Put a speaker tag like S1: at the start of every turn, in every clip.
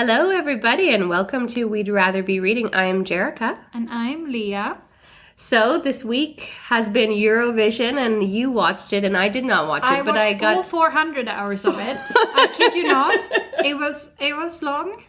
S1: Hello, everybody, and welcome to We'd Rather Be Reading. I am Jerrica.
S2: And I'm Leah.
S1: So, this week has been Eurovision, and you watched it, and I did not watch it,
S2: but I got all 400 hours of it. I kid you not. It was long.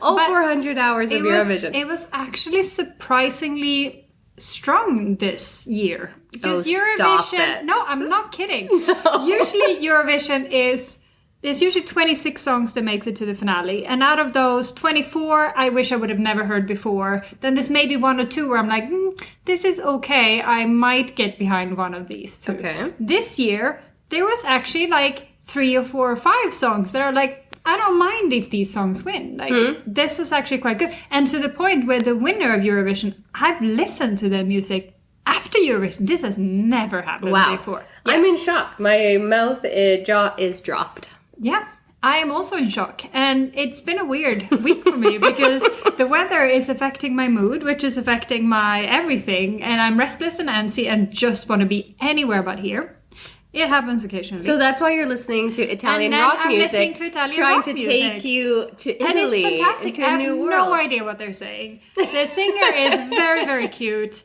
S1: All 400 hours of Eurovision.
S2: It was actually surprisingly strong this year. Because Eurovision...
S1: Stop it.
S2: No, I'm not kidding.
S1: No.
S2: Usually Eurovision is... There's usually 26 songs that makes it to the finale. And out of those, 24 I wish I would have never heard before. Then there's maybe one or two where I'm like, this is okay. I might get behind one of these two.
S1: Okay.
S2: This year, there was actually like 3 or 4 or 5 songs that are like, I don't mind if these songs win. Like, this was actually quite good. And to the point where the winner of Eurovision, I've listened to their music after Eurovision. This has never happened before.
S1: Yeah. I'm in shock. My jaw is dropped.
S2: Yeah, I am also in shock. And it's been a weird week for me because the weather is affecting my mood, which is affecting my everything. And I'm restless and antsy and just want to be anywhere but here. It happens occasionally.
S1: So that's why you're listening to Italian rock music. Trying to take you to Italy.
S2: And it's fantastic.
S1: Into a new world.
S2: I have no idea what they're saying. The singer is very, very cute.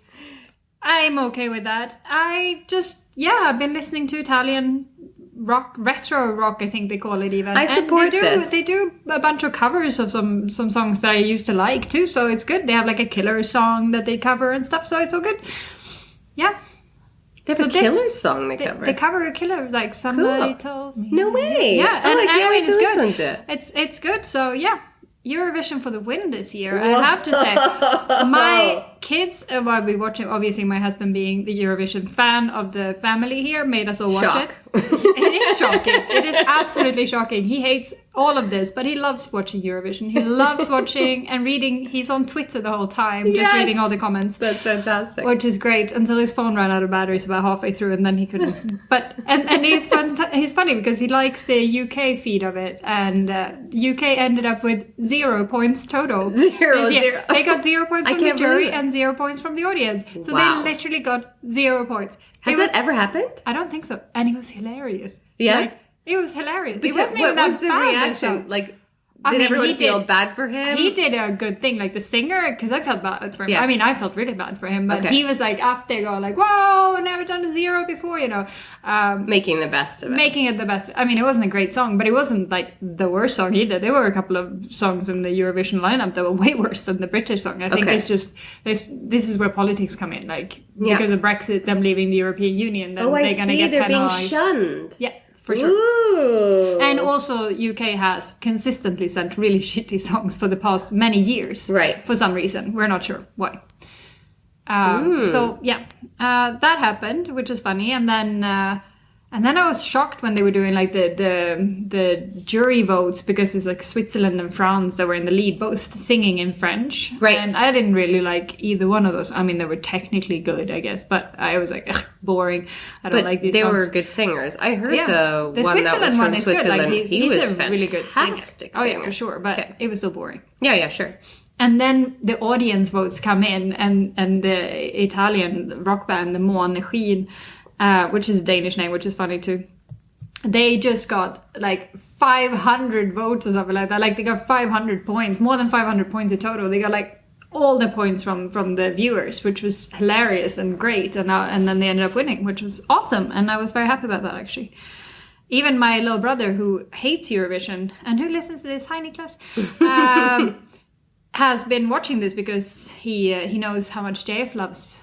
S2: I'm okay with that. I've been listening to Italian rock, retro rock, I think they call it even.
S1: I support this.
S2: They do a bunch of covers of some songs that I used to like too, so it's good. They have like a killer song that they cover and stuff, so it's all good. Yeah.
S1: They have a killer song they cover.
S2: They cover a killer, like Somebody Told Me.
S1: No way.
S2: Yeah,
S1: and
S2: I can't wait
S1: to listen to it.
S2: It's good, so yeah. Eurovision for the win this year, I have to say. My kids, while we watching, obviously my husband being the Eurovision fan of the family here, made us all watch it. It is shocking. It is absolutely shocking. He hates all of this, but he loves watching Eurovision. He loves watching and reading. He's on Twitter the whole time, just reading all the comments.
S1: That's fantastic.
S2: Which is great, until his phone ran out of batteries about halfway through, and then he couldn't. But and he's funny because he likes the UK feed of it, and UK ended up with 0 points total.
S1: Zero.
S2: They got 0 points from the jury and 0 points from the audience. So they literally got 0 points.
S1: Has that ever happened?
S2: I don't think so. And it was hilarious.
S1: Yeah?
S2: Like, it was hilarious.
S1: Because
S2: it wasn't even that
S1: what was the
S2: bad,
S1: reaction? Like, did everyone feel bad for him?
S2: He did a good thing. Like the singer, because I felt bad for him.
S1: Yeah.
S2: I mean, I felt really bad for him. But he was like up there going like, whoa, never done a 0 before, you know.
S1: Making the best of it.
S2: Making it the best. I mean, it wasn't a great song, but it wasn't like the worst song either. There were a couple of songs in the Eurovision lineup that were way worse than the British song. I think it's just, this is where politics come in. Like, because of Brexit, them leaving the European Union, then they're going to get penalized.
S1: They're being shunned.
S2: Yeah. For sure.
S1: Ooh.
S2: And also, UK has consistently sent really shitty songs for the past many years.
S1: Right.
S2: For some reason. We're not sure why. So, yeah. That happened, which is funny. And then I was shocked when they were doing like the jury votes, because it's like Switzerland and France that were in the lead, both singing in French.
S1: Right.
S2: And I didn't really like either one of those. I mean, they were technically good, I guess, but I was like, ugh, boring. I don't like these songs.
S1: They were good singers. I heard the one
S2: Switzerland
S1: that was from Switzerland.
S2: Good. Like,
S1: he was
S2: a really good singer. Oh yeah, for sure. But it was still boring.
S1: Yeah, sure.
S2: And then the audience votes come in, and the Italian rock band, the Måneskin, which is a Danish name, which is funny too. They just got like 500 votes or something like that. Like they got 500 points, more than 500 points in total. They got like all the points from the viewers, which was hilarious and great. And then they ended up winning, which was awesome. And I was very happy about that, actually. Even my little brother, who hates Eurovision and who listens to this, hi Niklas, has been watching this because he knows how much JF loves.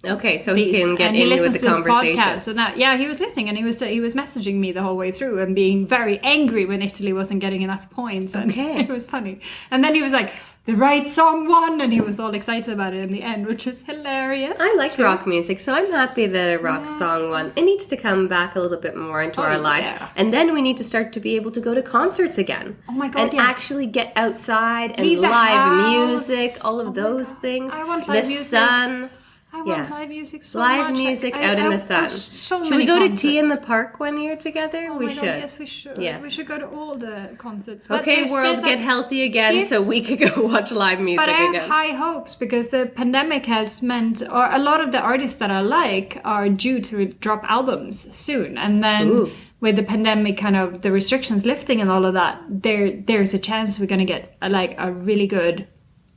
S1: Okay, so he can get in with the conversation.
S2: Podcast. So now, he was listening, and he was messaging me the whole way through and being very angry when Italy wasn't getting enough points. And it was funny. And then he was like, "The right song won," and he was all excited about it in the end, which was hilarious.
S1: I like rock music, so I'm happy that a rock song won. It needs to come back a little bit more into our lives, and then we need to start to be able to go to concerts again.
S2: Oh my god!
S1: And actually get outside and live music, all of those things.
S2: I want live music.
S1: The sun.
S2: I want live music so
S1: live
S2: much.
S1: music out in the sun. Should we go to Tea in the Park one year together?
S2: Oh
S1: we
S2: should.
S1: God,
S2: yes, we should.
S1: Yeah.
S2: We should go to all the concerts. But
S1: okay, world, get healthy again so we could go watch live music again.
S2: But I have high hopes because the pandemic has meant, or a lot of the artists that I like are due to drop albums soon. And then with the pandemic, kind of the restrictions lifting and all of that, there's a chance we're going to get a really good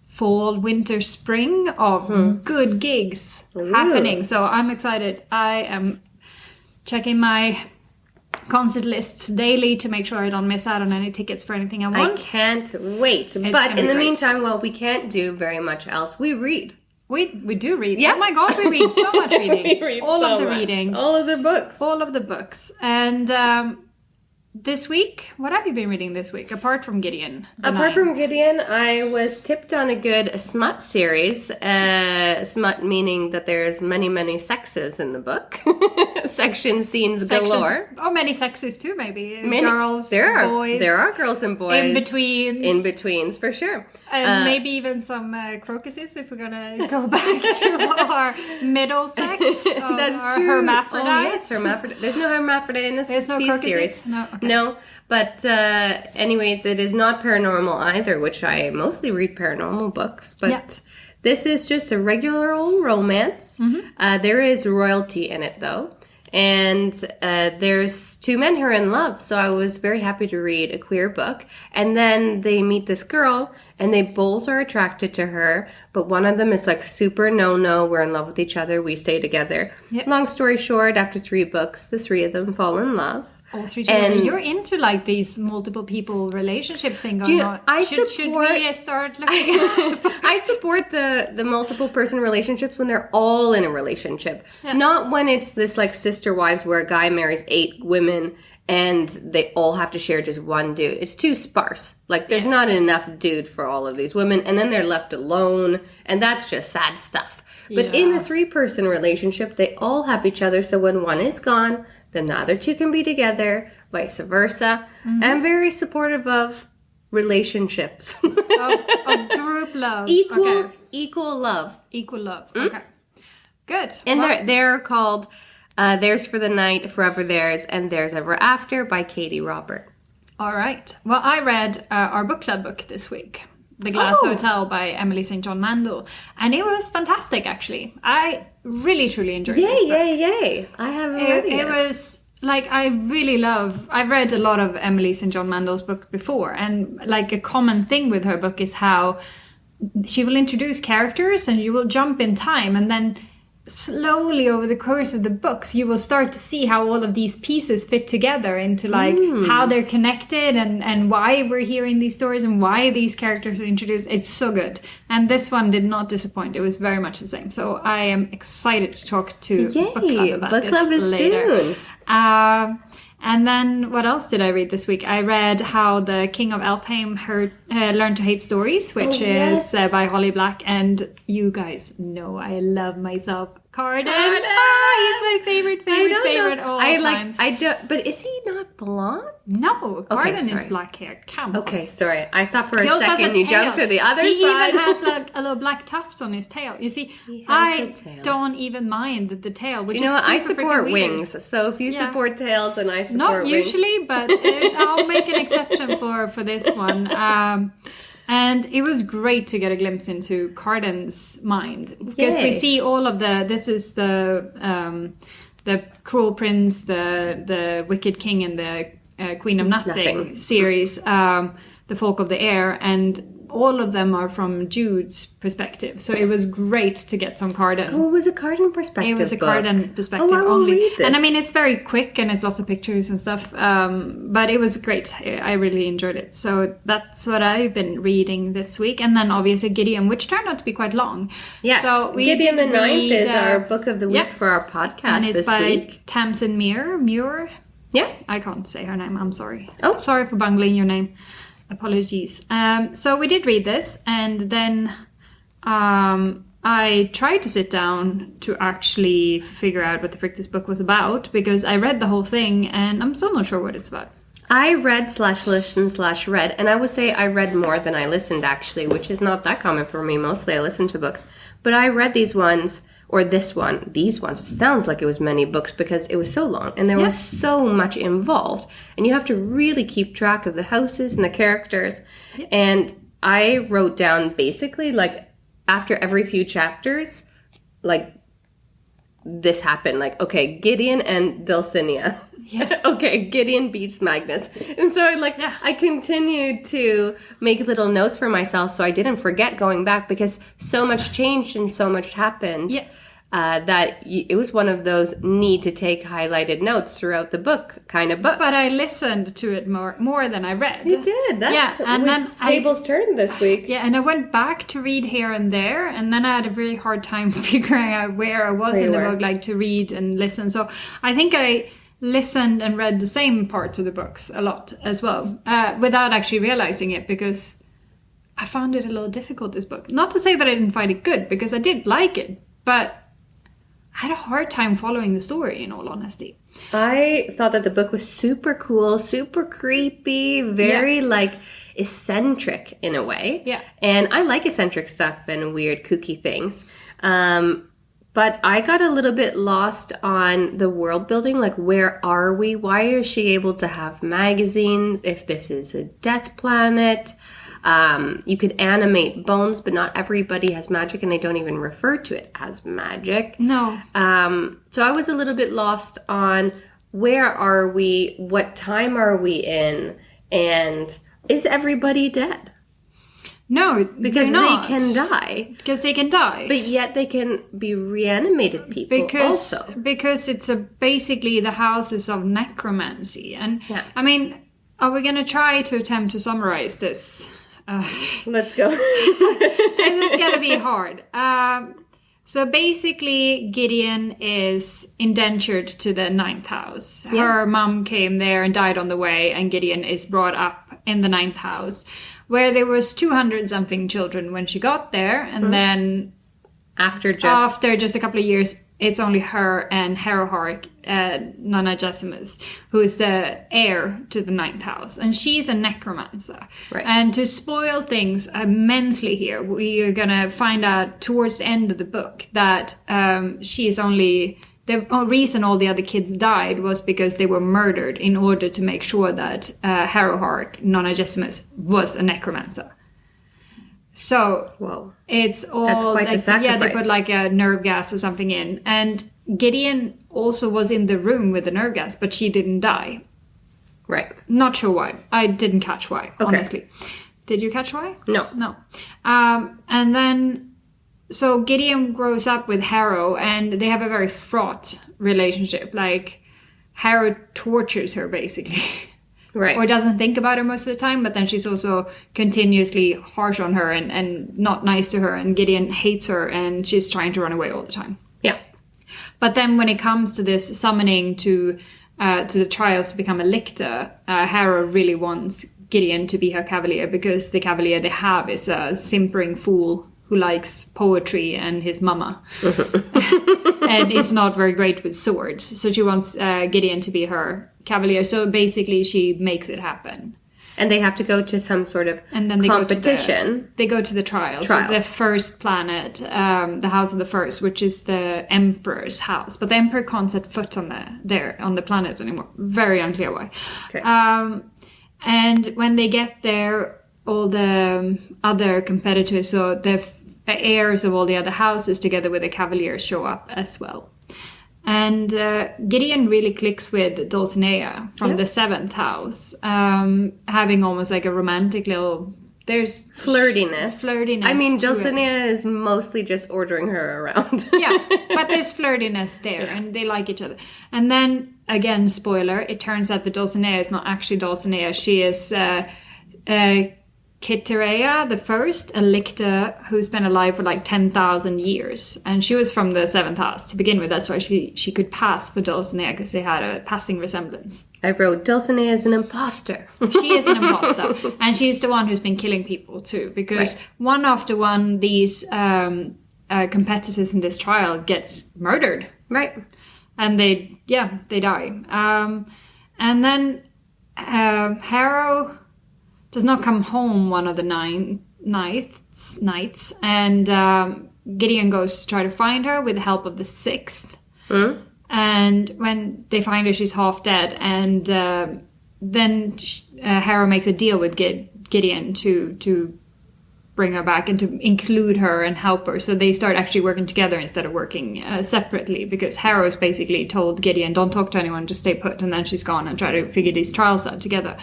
S2: fall, winter, spring of good gigs happening. So I'm excited. I am checking my concert lists daily to make sure I don't miss out on any tickets for anything I want.
S1: I can't wait. But in the meantime, while we can't do very much else, we read.
S2: We do read. Yeah. Oh my God, we read so much reading.
S1: We read
S2: all
S1: so
S2: of the
S1: much.
S2: reading.
S1: All of the books.
S2: All of the books. And this week, what have you been reading this week, apart from Gideon?
S1: Apart from Gideon, I was tipped on a good smut series. Smut meaning that there's many, many sexes in the book. Section scenes galore.
S2: Oh, many sexes too, maybe.
S1: Many.
S2: Girls, boys.
S1: There are girls and boys.
S2: In-betweens.
S1: In-betweens, for sure.
S2: And maybe even some crocuses, if we're going to go back to our middle sex.
S1: That's
S2: true.
S1: Hermaphrodites.
S2: Oh, yes,
S1: hermaphrodite. There's no hermaphrodite in this
S2: There's no crocuses?
S1: series.
S2: No, okay.
S1: No, but anyways, it is not paranormal either, which I mostly read paranormal books. But this is just a regular old romance. There is royalty in it, though. And there's two men who are in love. So I was very happy to read a queer book. And then they meet this girl, and they both are attracted to her. But one of them is like super no, we're in love with each other, we stay together. Yep. Long story short, after 3 books, the 3 of them fall in love.
S2: All 3 together. And you're into like these multiple people relationship thing going on. Should we start looking at
S1: I support the multiple person relationships when they're all in a relationship. Yeah. Not when it's this like sister wives where a guy marries 8 women and they all have to share just one dude. It's too sparse. Like there's not enough dude for all of these women, and then they're left alone, and that's just sad stuff. But in a 3-person relationship, they all have each other, so when one is gone, then the other 2 can be together, vice versa. I'm very supportive of relationships.
S2: of group love.
S1: Equal love.
S2: Equal love. Okay. Good.
S1: And they're called Theirs for the Night, Forever Theirs, and Theirs Ever After by Katie Robert.
S2: All right. Well, I read our book club book this week. The Glass Hotel by Emily St. John Mandel. And it was fantastic, actually. I really, truly enjoyed this book.
S1: Yay. I haven't read it.
S2: It was, like, I've read a lot of Emily St. John Mandel's books before. And, like, a common thing with her book is how she will introduce characters and you will jump in time. And then slowly over the course of the books, you will start to see how all of these pieces fit together into like how they're connected and why we're hearing these stories and why these characters are introduced. It's so good. And this one did not disappoint. It was very much the same. So I am excited to talk to Book Club about
S1: Book
S2: this
S1: Club is
S2: later.
S1: Soon.
S2: And then what else did I read this week? I read How the King of Elfheim Learned to Hate Stories, which is by Holly Black. And you guys know I love myself Carden. He's my favorite all times.
S1: But is he not blonde?
S2: No, Carden is black haired. Come on.
S1: Okay, sorry. I thought for a second you jumped to the other side.
S2: He even has a little black tuft on his tail. You see, I don't even mind the tail, which is super
S1: I support
S2: wings.
S1: Weird. So if you support tails and I support
S2: not
S1: wings.
S2: Usually, but I'll make an exception for this one. And it was great to get a glimpse into Carden's mind, because we see all of this is the Cruel Prince, the Wicked King, and the Queen of Nothing series, The Folk of the Air, and all of them are from Jude's perspective. So it was great to get some Carden.
S1: Oh, it was a Carden perspective.
S2: It was a Carden perspective only. Read this. And I mean, it's very quick and it's lots of pictures and stuff. But it was great. I really enjoyed it. So that's what I've been reading this week. And then obviously Gideon, which turned out to be quite long.
S1: Yes.
S2: So
S1: Gideon the Ninth is our book of the week for our podcast
S2: and it's
S1: this
S2: by
S1: week.
S2: Tasmyn Muir.
S1: Yeah.
S2: I can't say her name. I'm sorry.
S1: Oh.
S2: Sorry for bungling your name. Apologies. So we did read this, and then I tried to sit down to actually figure out what the frick this book was about, because I read the whole thing, and I'm still not sure what it's about.
S1: I read/listened/read, and I would say I read more than I listened, actually, which is not that common for me. Mostly I listen to books. But I read these ones, or these ones. It sounds like it was many books because it was so long and there was so much involved. And you have to really keep track of the houses and the characters. Yep. And I wrote down basically, like, after every few chapters, like, this happened. Like, okay, Gideon and Dulcinea. Yeah. Okay, Gideon beats Magnus. And so I continued to make little notes for myself so I didn't forget going back, because so much changed and so much happened.
S2: Yeah.
S1: That it was one of those need to take highlighted notes throughout the book kind of books.
S2: But I listened to it more than I read.
S1: You did. That's and then tables turned this week.
S2: Yeah, and I went back to read here and there, and then I had a really hard time figuring out where I was in the book, like to read and listen. So I think I listened and read the same parts of the books a lot as well, without actually realizing it, because I found it a little difficult, this book. Not to say that I didn't find it good, because I did like it, but I had a hard time following the story, in all honesty.
S1: I thought that the book was super cool, super creepy, very eccentric in a way.
S2: Yeah.
S1: And I like eccentric stuff and weird, kooky things. But I got a little bit lost on the world building. Like, where are we? Why is she able to have magazines if this is a death planet? You could animate bones, but not everybody has magic, and they don't even refer to it as magic.
S2: No.
S1: So I was a little bit lost on where are we, what time are we in, and is everybody dead?
S2: No,
S1: because they can die.
S2: Because they can die.
S1: But yet they can be reanimated people also.
S2: Because it's basically the houses of necromancy. And I mean, are we going to try to attempt to summarize this?
S1: Let's go.
S2: This is going to be hard. So basically, Gideon is indentured to the ninth house. Yeah. Her mom came there and died on the way, and Gideon is brought up in the ninth house, where there was 200-something children when she got there, and then after just a couple of years, it's only her and Harrowhark, Nonagesimus, who is the heir to the ninth house. And she's a necromancer. Right. And to spoil things immensely here, we are going to find out towards the end of the book that she's only... The reason all the other kids died was because they were murdered in order to make sure that Harrowhark, Nonagesimus, was a necromancer. So it's all... That's quite the sacrifice. Yeah, they put like a nerve gas or something in. And Gideon also was in the room with the nerve gas, but she didn't die.
S1: Right.
S2: Not sure why. I didn't catch why, honestly. Did you catch why?
S1: No.
S2: No. And then... So Gideon grows up with Harrow, and they have a very fraught relationship. Like, Harrow tortures her, basically.
S1: Right.
S2: Or doesn't think about her most of the time, but then she's also continuously harsh on her and not nice to her, and Gideon hates her, and she's trying to run away all the time.
S1: Yeah.
S2: But then when it comes to this summoning to the trials to become a lictor, Harrow really wants Gideon to be her cavalier, because the cavalier they have is a simpering fool who likes poetry and his mama. And is not very great with swords. So she wants Gideon to be her cavalier. So basically she makes it happen. And
S1: they have to go to some sort of competition.
S2: They go to the trials. So the first planet, the House of the First, which is the Emperor's house. But the Emperor can't set foot on the planet anymore. Very unclear why. Okay. And when they get there, all the other competitors, so the heirs of all the other houses together with the cavaliers show up as well. And Gideon really clicks with Dulcinea from the seventh house, having almost like a romantic little... There's
S1: flirtiness. I mean, Dulcinea is mostly just ordering her around.
S2: Yeah, but there's flirtiness there, and they like each other. And then, again, spoiler, it turns out that Dulcinea is not actually Dulcinea. She is... Kiterea the First, a lictor who's been alive for like 10,000 years. And she was from the seventh house to begin with. That's why she could pass for Dulcinea, because they had a passing resemblance.
S1: I wrote, Dulcinea is an imposter.
S2: She is an imposter. And she's the one who's been killing people too. Because one after one, these competitors in this trial gets murdered.
S1: Right.
S2: And they die. And then Harrow... does not come home one of the nights, and Gideon goes to try to find her with the help of the sixth. Mm. And when they find her, she's half dead, and then Harrow makes a deal with Gideon to bring her back and to include her and help her. So they start actually working together instead of working separately, because Harrow's basically told Gideon, don't talk to anyone, just stay put, and then she's gone and try to figure these trials out together.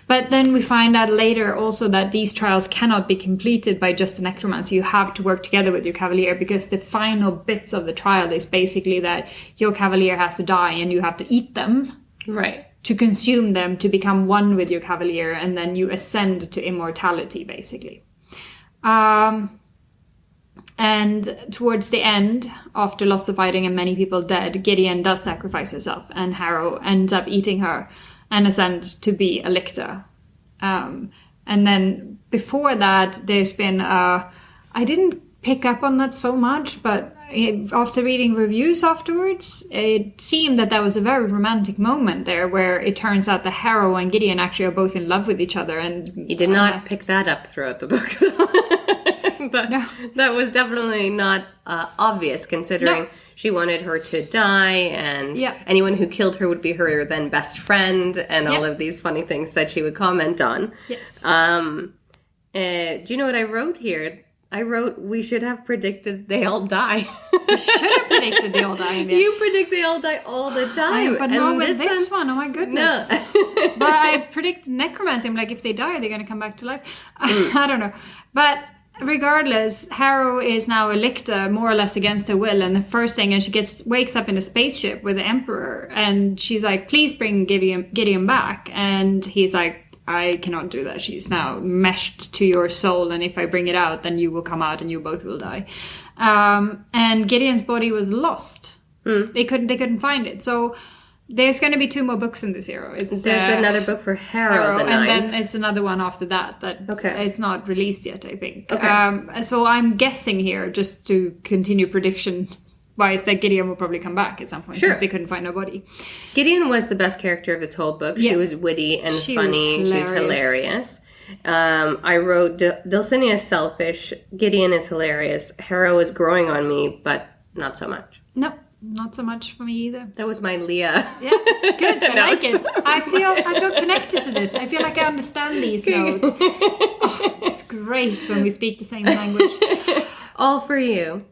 S2: But then we find out later also that these trials cannot be completed by just a necromancer. You have to work together with your cavalier, because the final bits of the trial is basically that your cavalier has to die and you have to eat them.
S1: Right.
S2: To consume them, to become one with your cavalier, and then you ascend to immortality, basically. And towards the end, after lots of fighting and many people dead, Gideon does sacrifice herself, and Harrow ends up eating her and ascend to be a lictor. And then before that, there's been I didn't pick up on that so much, but after reading reviews afterwards, it seemed that was a very romantic moment there, where it turns out that Harrow and Gideon actually are both in love with each other. And
S1: you did not pick that up throughout the book, though.
S2: No.
S1: That was definitely not obvious, considering she wanted her to die, and anyone who killed her would be her then best friend, and all of these funny things that she would comment on.
S2: Yes.
S1: Do you know what I wrote here? I wrote, we should have predicted they all die.
S2: You should have predicted they all die.
S1: You predict they all die all the time.
S2: But not with this one. Oh my goodness. No. But I predict necromancy. I'm like, if they die, they're going to come back to life. I don't know. But regardless, Harrow is now a lictor, more or less against her will. And the first thing, and she wakes up in a spaceship with the Emperor. And she's like, please bring Gideon back. And he's like, I cannot do that. She's now meshed to your soul, and if I bring it out, then you will come out and you both will die. And Gideon's body was lost. They couldn't find it. So there's going to be 2 more books in this era.
S1: There's another book for Harrow the Ninth.
S2: And then it's another one after that it's not released yet, I think.
S1: Okay.
S2: So I'm guessing here, just to continue prediction wise, that Gideon will probably come back at some point, because they couldn't find nobody.
S1: Gideon was the best character of the whole book. She was witty and funny. She was hilarious. I wrote, Dulcinea is selfish. Gideon is hilarious. Harrow is growing on me, but not so much.
S2: No, not so much for me either.
S1: That was my Leah.
S2: Yeah, good. I like it. I feel connected to this. I feel like I understand these notes. Oh, it's great when we speak the same language.
S1: All for you.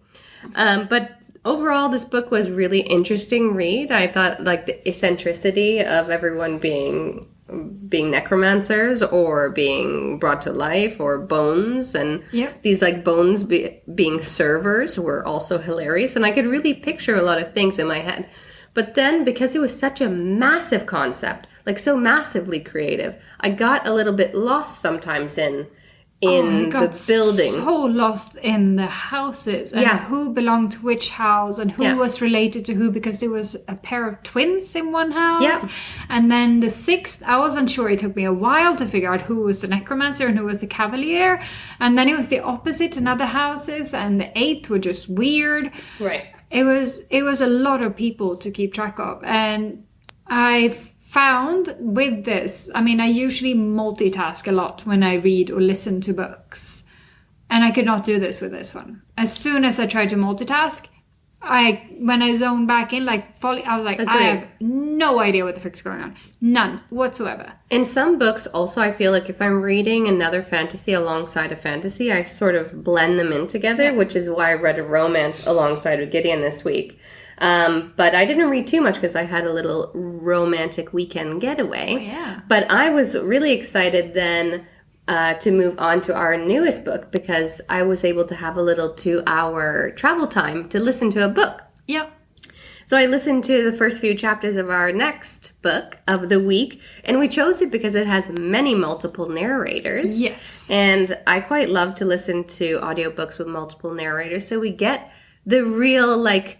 S1: But overall, this book was really interesting read. I thought, like, the eccentricity of everyone being necromancers or being brought to life, or bones, and these like bones being servers were also hilarious, and I could really picture a lot of things in my head. But then, because it was such a massive concept, like so massively creative, I got a little bit lost sometimes in the building.
S2: So lost in the houses, and who belonged to which house, and who was related to who, because there was a pair of twins in one house. And then the 6th, I wasn't sure. It took me a while to figure out who was the necromancer and who was the cavalier. And then it was the opposite in other houses, and the 8th were just weird.
S1: Right.
S2: It was a lot of people to keep track of, and I found with this, I mean, I usually multitask a lot when I read or listen to books, and I could not do this with this one. As soon as I tried to multitask, when I zoned back in, I was like, I have no idea what the frick's going on. None whatsoever.
S1: In some books, also, I feel like if I'm reading another fantasy alongside a fantasy, I sort of blend them in together, which is why I read a romance alongside with Gideon this week. But I didn't read too much because I had a little romantic weekend getaway.
S2: Oh, yeah.
S1: But I was really excited then to move on to our newest book, because I was able to have a little 2-hour travel time to listen to a book.
S2: Yeah.
S1: So I listened to the first few chapters of our next book of the week, and we chose it because it has many multiple narrators.
S2: Yes.
S1: And I quite love to listen to audiobooks with multiple narrators, so we get the real, like,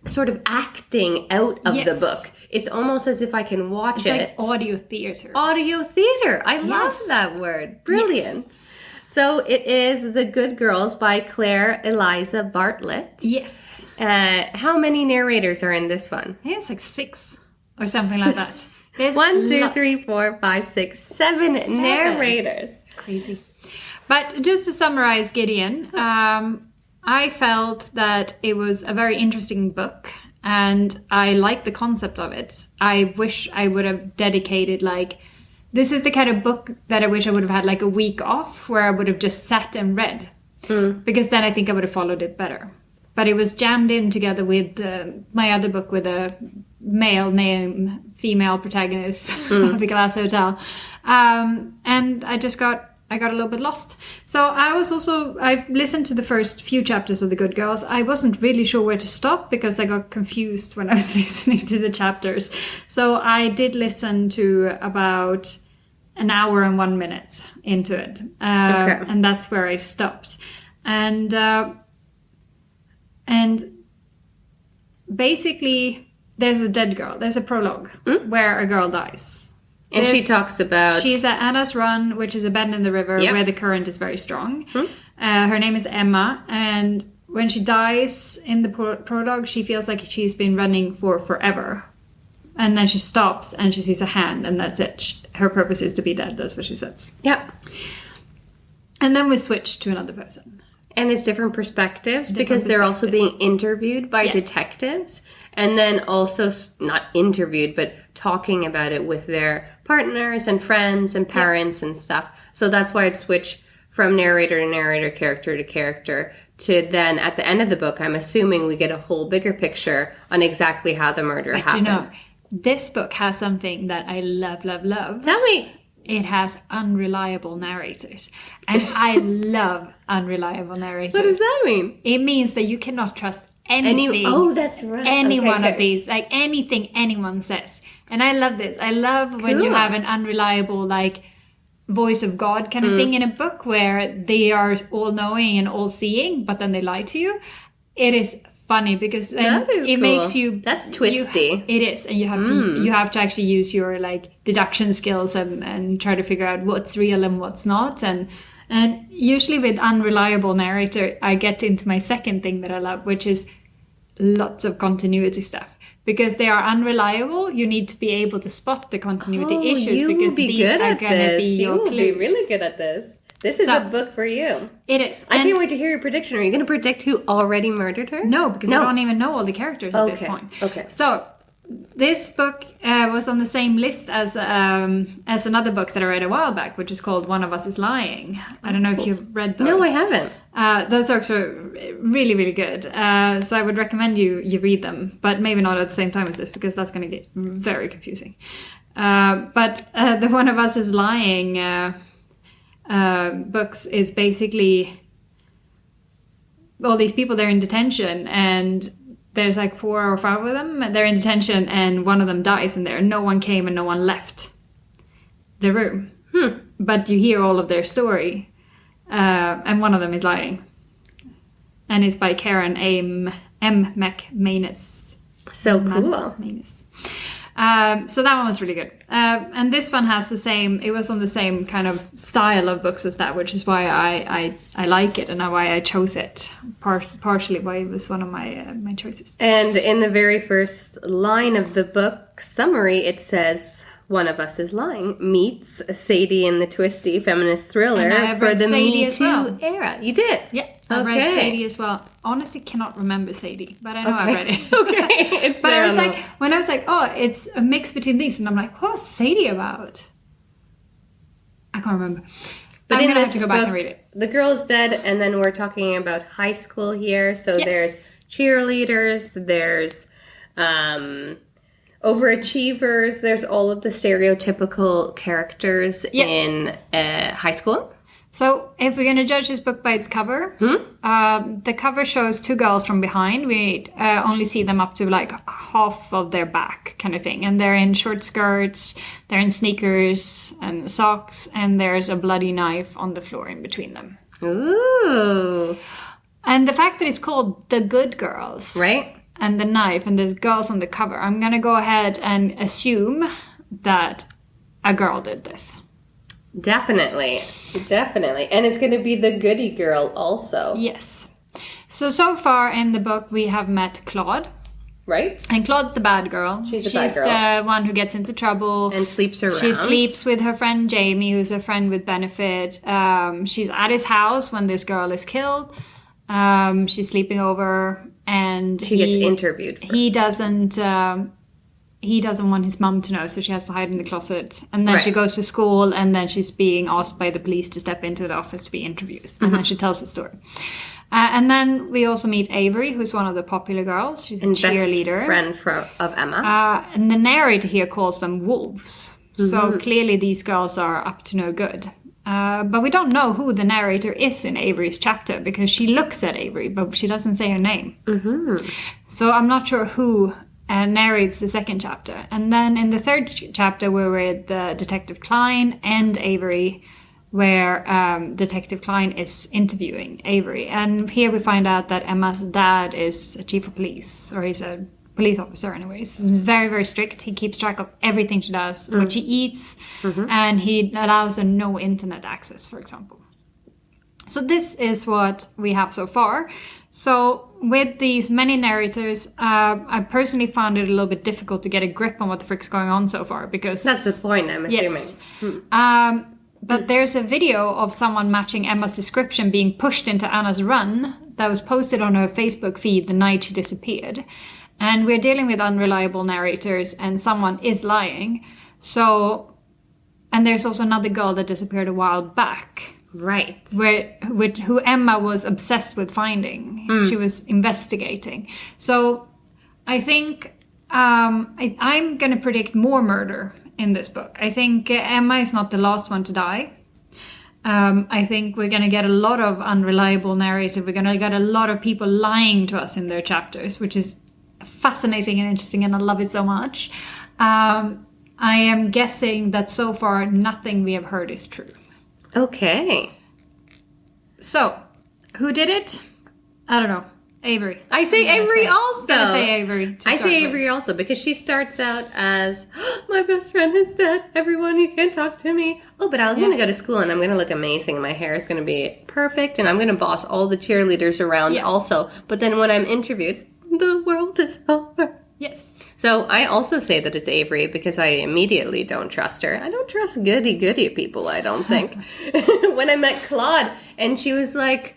S1: sort of acting out of the book. It's almost as if I can watch it.
S2: It's like audio theater.
S1: Audio theater. I love that word. Brilliant. Yes. So it is The Good Girls by Claire Eliza Bartlett.
S2: Yes.
S1: How many narrators are in this one?
S2: I think it's like 6 or something like that. There's
S1: 1, 2, 3, 4, 5, 6, 7 narrators.
S2: It's crazy. But just to summarize Gideon, I felt that it was a very interesting book, and I liked the concept of it. I wish I would have dedicated like this is the kind of book that I wish I would have had like a week off where I would have just sat and read. Because then I think I would have followed it better. But it was jammed in together with my other book with a male name, female protagonist of The Glass Hotel. And I got a little bit lost. So I've listened to the first few chapters of The Good Girls. I wasn't really sure where to stop because I got confused when I was listening to the chapters. So I did listen to about an hour and 1 minute into it. And that's where I stopped. And basically there's a dead girl. There's a prologue where a girl dies.
S1: And she talks about...
S2: She's at Anna's Run, which is a bend in the river where the current is very strong. Her name is Emma. And when she dies in the prologue, she feels like she's been running for forever. And then she stops and she sees a hand and that's it. Her purpose is to be dead. That's what she says.
S1: Yeah.
S2: And then we switch to another person.
S1: And it's different perspectives because they're also being interviewed by detectives. And then also, not interviewed, but talking about it with their partners and friends and parents and stuff. So that's why I'd switch from narrator to narrator, character to character, to then at the end of the book, I'm assuming we get a whole bigger picture on exactly how the murder happened.
S2: You know, this book has something that I love, love, love.
S1: Tell me.
S2: It has unreliable narrators. And I love unreliable narrators.
S1: What does that mean?
S2: It means that you cannot trust anything.
S1: That's right.
S2: Any one of these. Like anything anyone says. And I love this. I love when you have an unreliable, like, voice of God kind of thing in a book where they are all-knowing and all-seeing, but then they lie to you. It is funny because then it makes you...
S1: That's twisty.
S2: It is. And you have to actually use your like deduction skills and try to figure out what's real and what's not. And usually with unreliable narrator, I get into my second thing that I love, which is lots of continuity stuff. Because they are unreliable, you need to be able to spot the continuity issues because these are going to be your clues.
S1: You will be really good at this. This is a book for you.
S2: It is.
S1: I can't wait to hear your prediction. Are you going to predict who already murdered her?
S2: No, because I don't even know all the characters at this point.
S1: Okay.
S2: So this book was on the same list as another book that I read a while back, which is called One of Us is Lying. I don't know if you've read those.
S1: No, I haven't.
S2: Those books are really, really good. So I would recommend you read them, but maybe not at the same time as this because that's going to get very confusing. But the One of Us is Lying... books is basically all these people, they're in detention and there's like 4 or 5 of them, they're in detention and one of them dies in there. No one came and no one left the room. But you hear all of their story and one of them is lying. And it's by Karen M. McManus.
S1: So cool.
S2: So that one was really good. And this one has it was on the same kind of style of books as that, which is why I like it and why I chose it. Partially why it was one of my choices.
S1: And in the very first line of the book summary, it says, One of Us is Lying meets Sadie in the twisty feminist thriller for the Me Too era. You did?
S2: Yeah. I read Sadie as well. Honestly, cannot remember Sadie, but I know I read it.
S1: Okay.
S2: But I was like, oh, it's a mix between these, and I'm like, what's Sadie about? I can't remember. But I'm gonna have to go back and read it.
S1: The girl is dead, and then we're talking about high school here. So there's cheerleaders, there's overachievers, there's all of the stereotypical characters in high school.
S2: So if we're going to judge this book by its cover, the cover shows 2 girls from behind. We only see them up to like half of their back kind of thing. And they're in short skirts, they're in sneakers and socks, and there's a bloody knife on the floor in between them.
S1: Ooh.
S2: And the fact that it's called The Good Girls.
S1: Right.
S2: And the knife and there's girls on the cover. I'm going to go ahead and assume that a girl did this.
S1: Definitely. And it's going to be the goody girl also.
S2: Yes. So far in the book, we have met Claude.
S1: Right.
S2: And Claude's the bad girl.
S1: She's the
S2: one who gets into trouble.
S1: And sleeps around.
S2: She sleeps with her friend Jamie, who's a friend with benefit. She's at his house when this girl is killed. She's sleeping over and
S1: she gets interviewed first.
S2: He doesn't... he doesn't want his mum to know, so she has to hide in the closet. And then she goes to school, and then she's being asked by the police to step into the office to be interviewed. And then she tells the story. And then we also meet Avery, who's one of the popular girls. She's a cheerleader.
S1: Best friend of Emma.
S2: And the narrator here calls them wolves. So clearly these girls are up to no good. But we don't know who the narrator is in Avery's chapter, because she looks at Avery, but she doesn't say her name. So I'm not sure who narrates the second chapter. And then in the third chapter, we're with Detective Klein and Avery, where Detective Klein is interviewing Avery. And here we find out that Emma's dad is a chief of police, or he's a police officer anyways. He's very, very strict. He keeps track of everything she does, what she eats, and he allows her no internet access, for example. So this is what we have so far. So with these many narrators, I personally found it a little bit difficult to get a grip on what the frick's going on so far, because...
S1: That's the point, I'm assuming.
S2: Yes. But there's a video of someone matching Emma's description being pushed into Anna's run that was posted on her Facebook feed the night she disappeared. And we're dealing with unreliable narrators, and someone is lying. So, and there's also another girl that disappeared a while back.
S1: Right.
S2: Who Emma was obsessed with finding. She was investigating. So I think I'm going to predict more murder in this book. I think Emma is not the last one to die. I think we're going to get a lot of unreliable narrative. We're going to get a lot of people lying to us in their chapters, which is fascinating and interesting, and I love it so much. I am guessing that so far nothing we have heard is true.
S1: Okay.
S2: So, who did it? I don't know. Avery.
S1: I say Avery also.
S2: I'm gonna say Avery.
S1: I say Avery also, because she starts out as, my best friend is dead. Everyone, you can't talk to me. Oh, but I'm going to go to school and I'm going to look amazing. My hair is going to be perfect and I'm going to boss all the cheerleaders around also. But then when I'm interviewed, the world is over.
S2: Yes.
S1: So I also say that it's Avery because I immediately don't trust her. I don't trust goody people, I don't think. When I met Claude and she was like,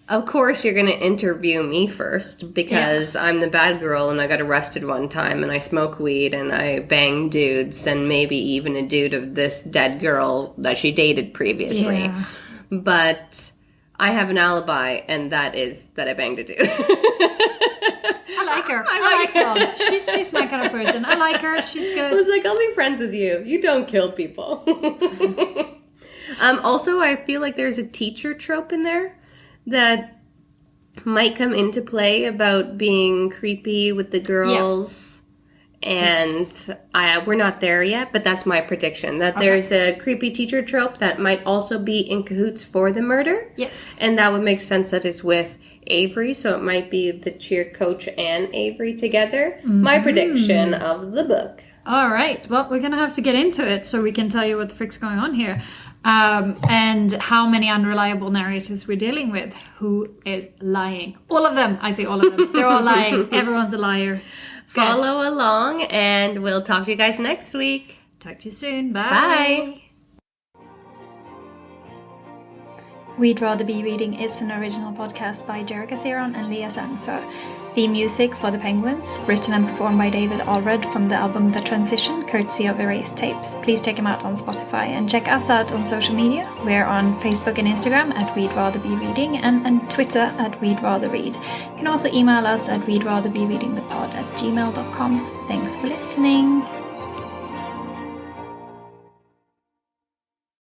S1: of course you're going to interview me first because I'm the bad girl and I got arrested one time and I smoke weed and I bang dudes and maybe even a dude of this dead girl that she dated previously. Yeah. But I have an alibi, and that is that I banged a dude.
S2: I like her. I like her. She's my kind of person. I like her. She's good.
S1: I was like, I'll be friends with you. You don't kill people. Also, I feel like there's a teacher trope in there that might come into play about being creepy with the girls. And we're not there yet, but that's my prediction. That there's a creepy teacher trope that might also be in cahoots for the murder.
S2: Yes.
S1: And that would make sense that it's with Avery, so it might be the cheer coach and Avery together. Mm-hmm. My prediction of the book.
S2: All right. Well, we're going to have to get into it so we can tell you what the frick's going on here. And how many unreliable narrators we're dealing with. Who is lying? All of them. I say all of them. They're all lying. Everyone's a liar.
S1: Follow along, and we'll talk to you guys next week.
S2: Talk to you soon. Bye.
S1: Bye.
S2: We'd Rather Be Reading is an original podcast by Jerrica and Leah Sanford. Theme music for The Penguins, written and performed by David Allred from the album The Transition, courtesy of Erased Tapes. Please check him out on Spotify and check us out on social media. We're on Facebook and Instagram at We'd Rather Be Reading and on Twitter at We'd Rather Read. You can also email us at we'dratherbereadingthepod@gmail.com. Thanks for listening.